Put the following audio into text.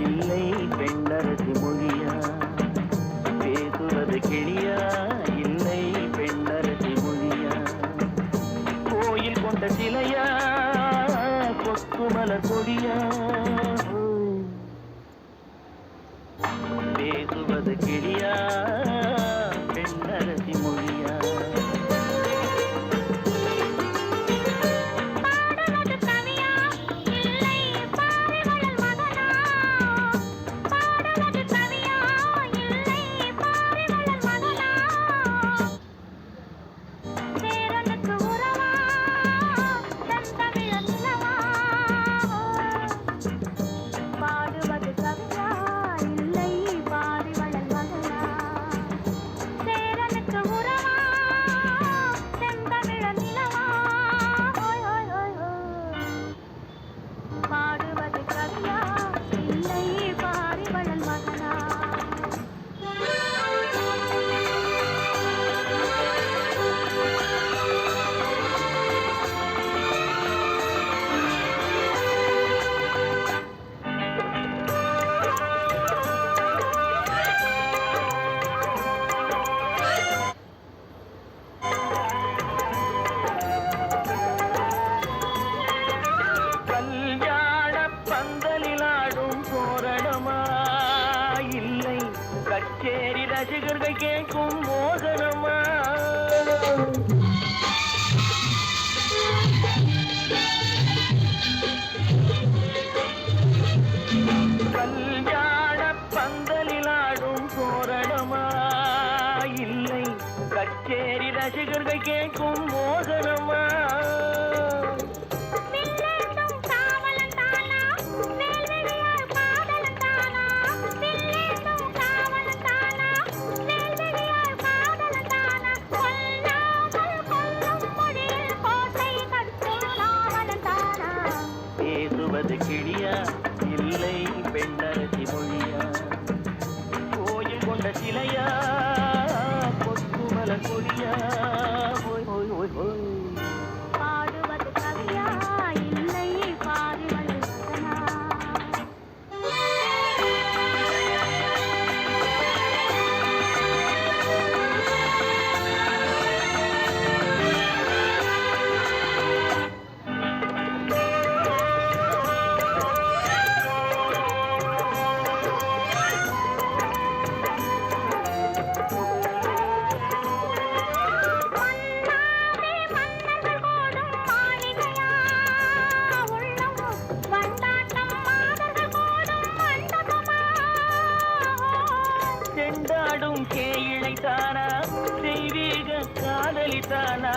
இல்லை பெண்ணரசி மொழியா? பேசுவது கிளியா? இல்லை பெண்ணரசி மொழியா? கோயில் கொண்ட சிலையா? கொத்துமலர் கொடியா? பேசுவது கிளியா? பெண்ணரசி மொழியா? கச்சேரி ரசிகர்கள் கேட்கும் மோகனமா? கல்யாண பந்தலில் ஆடும் தோரணமா? இல்லை கச்சேரி ரசிகர்கள் கேட்கும் மோகனமா? பேசுவது கிளியா? இல்லை பெண்ணரசி மொழியா? கோயில் கொண்ட சிலையா? கொத்துமலர் கொடியா? பாடுவது கவியா? இல்லை பாரிவளல் மகனா? செண்டாடும் கேயிழை தானா? தெய்வீக காதலி தானா?